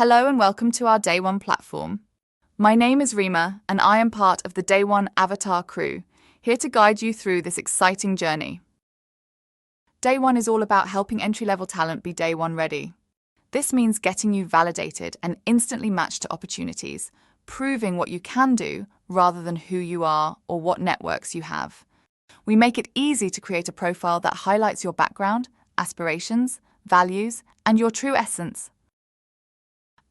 Hello and welcome to our Day One platform. My name is Rima and I am part of the Day One Avatar crew, here to guide you through this exciting journey. Day One is all about helping entry-level talent be Day One ready. This means getting you validated and instantly matched to opportunities, proving what you can do rather than who you are or what networks you have. We make it easy to create a profile that highlights your background, aspirations, values, and your true essence.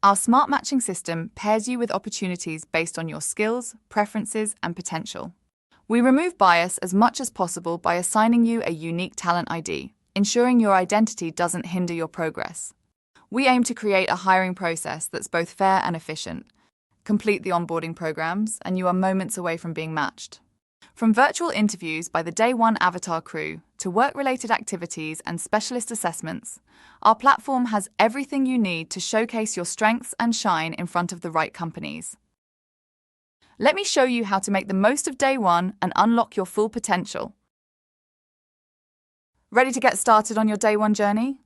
Our smart matching system pairs you with opportunities based on your skills, preferences, and potential. We remove bias as much as possible by assigning you a unique talent ID, ensuring your identity doesn't hinder your progress. We aim to create a hiring process that's both fair and efficient. Complete the onboarding programs, and you are moments away from being matched. From virtual interviews by the Day One Avatar crew to work-related activities and specialist assessments, our platform has everything you need to showcase your strengths and shine in front of the right companies. Let me show you how to make the most of Day One and unlock your full potential. Ready to get started on your Day One journey?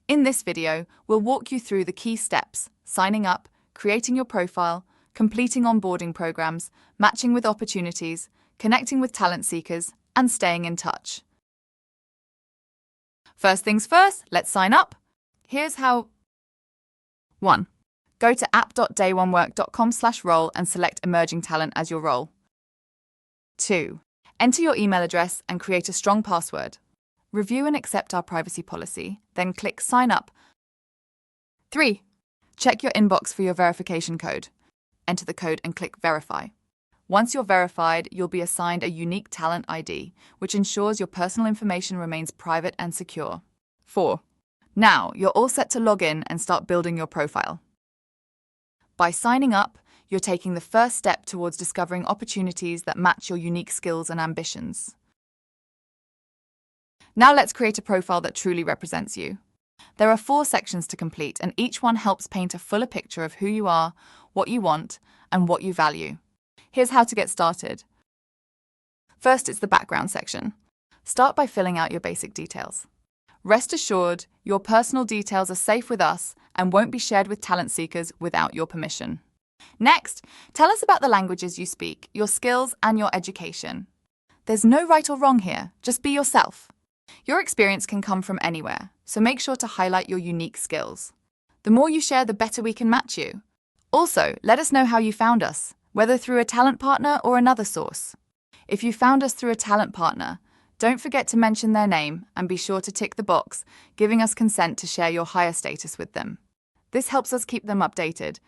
In this video, we'll walk you through the key steps: signing up, creating your profile, completing onboarding programs, matching with opportunities, connecting with talent seekers, and staying in touch. First things first, let's sign up. Here's how. 1. Go to app.dayonework.com/role and select Emerging Talent as your role. 2. Enter your email address and create a strong password. Review and accept our privacy policy, then click Sign Up. 3. Check your inbox for your verification code. Enter the code and click Verify. Once you're verified, you'll be assigned a unique talent ID, which ensures your personal information remains private and secure. 4. Now, you're all set to log in and start building your profile. By signing up, you're taking the first step towards discovering opportunities that match your unique skills and ambitions. Now let's create a profile that truly represents you. There are 4 sections to complete, and each one helps paint a fuller picture of who you are, what you want, and what you value. Here's how to get started. First, it's the background section. Start by filling out your basic details. Rest assured, your personal details are safe with us and won't be shared with talent seekers without your permission. Next, tell us about the languages you speak, your skills, and your education. There's no right or wrong here, just be yourself. Your experience can come from anywhere, so make sure to highlight your unique skills. The more you share, the better we can match you. Also, let us know how you found us, whether through a talent partner or another source. If you found us through a talent partner, don't forget to mention their name and be sure to tick the box, giving us consent to share your hire status with them. This helps us keep them updated.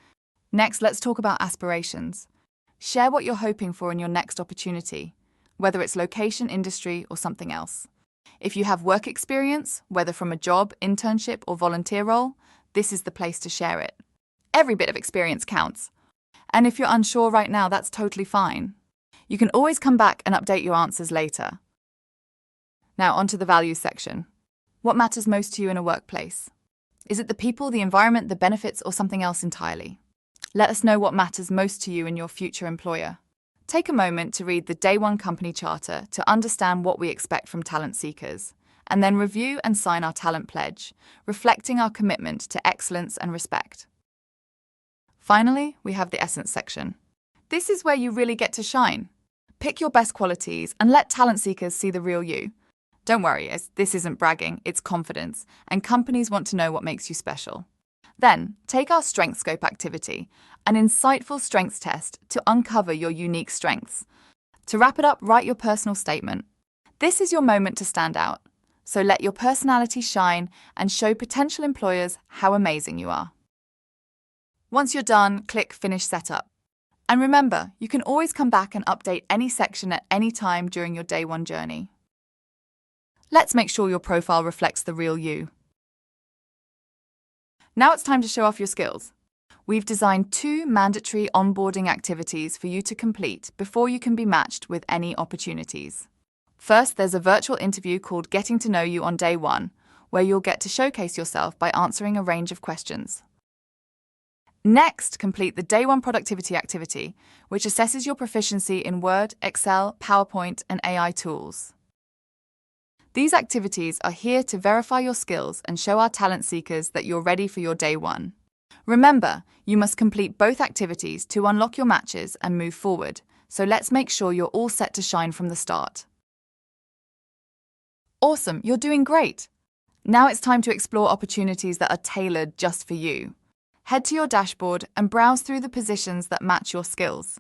Next, let's talk about aspirations. Share what you're hoping for in your next opportunity, whether it's location, industry, or something else. If you have work experience, whether from a job, internship, or volunteer role, this is the place to share it. Every bit of experience counts. And if you're unsure right now, that's totally fine. You can always come back and update your answers later. Now onto the values section. What matters most to you in a workplace? Is it the people, the environment, the benefits, or something else entirely? Let us know what matters most to you in your future employer. Take a moment to read the Day One Company Charter to understand what we expect from talent seekers, and then review and sign our talent pledge, reflecting our commitment to excellence and respect. Finally, we have the essence section. This is where you really get to shine. Pick your best qualities and let talent seekers see the real you. Don't worry, as this isn't bragging, it's confidence, and companies want to know what makes you special. Then, take our Strength Scope activity, an insightful strengths test to uncover your unique strengths. To wrap it up, write your personal statement. This is your moment to stand out. So let your personality shine and show potential employers how amazing you are. Once you're done, click Finish Setup. And remember, you can always come back and update any section at any time during your Day One journey. Let's make sure your profile reflects the real you. Now it's time to show off your skills. We've designed 2 mandatory onboarding activities for you to complete before you can be matched with any opportunities. First, there's a virtual interview called Getting to Know You on Day One, where you'll get to showcase yourself by answering a range of questions. Next, complete the Day One productivity activity, which assesses your proficiency in Word, Excel, PowerPoint, and AI tools. These activities are here to verify your skills and show our talent seekers that you're ready for your Day One. Remember, you must complete both activities to unlock your matches and move forward, so let's make sure you're all set to shine from the start. Awesome, you're doing great! Now it's time to explore opportunities that are tailored just for you. Head to your dashboard and browse through the positions that match your skills.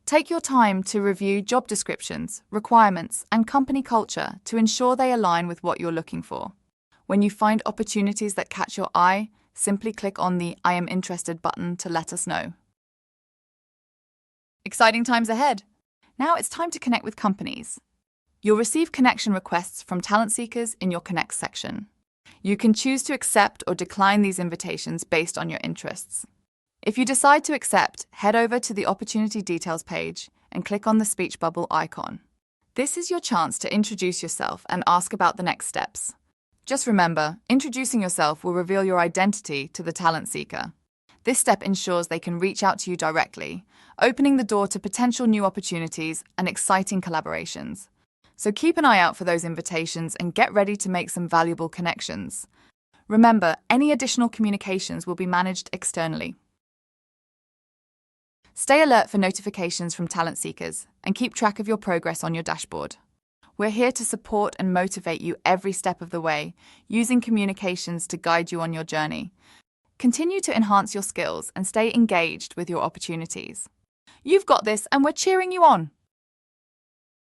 Take your time to review job descriptions, requirements, and company culture to ensure they align with what you're looking for. When you find opportunities that catch your eye, simply click on the I am interested button to let us know. Exciting times ahead! Now it's time to connect with companies. You'll receive connection requests from talent seekers in your Connect section. You can choose to accept or decline these invitations based on your interests. If you decide to accept, head over to the Opportunity Details page and click on the speech bubble icon. This is your chance to introduce yourself and ask about the next steps. Just remember, introducing yourself will reveal your identity to the talent seeker. This step ensures they can reach out to you directly, opening the door to potential new opportunities and exciting collaborations. So keep an eye out for those invitations and get ready to make some valuable connections. Remember, any additional communications will be managed externally. Stay alert for notifications from talent seekers and keep track of your progress on your dashboard. We're here to support and motivate you every step of the way, using communications to guide you on your journey. Continue to enhance your skills and stay engaged with your opportunities. You've got this, and we're cheering you on!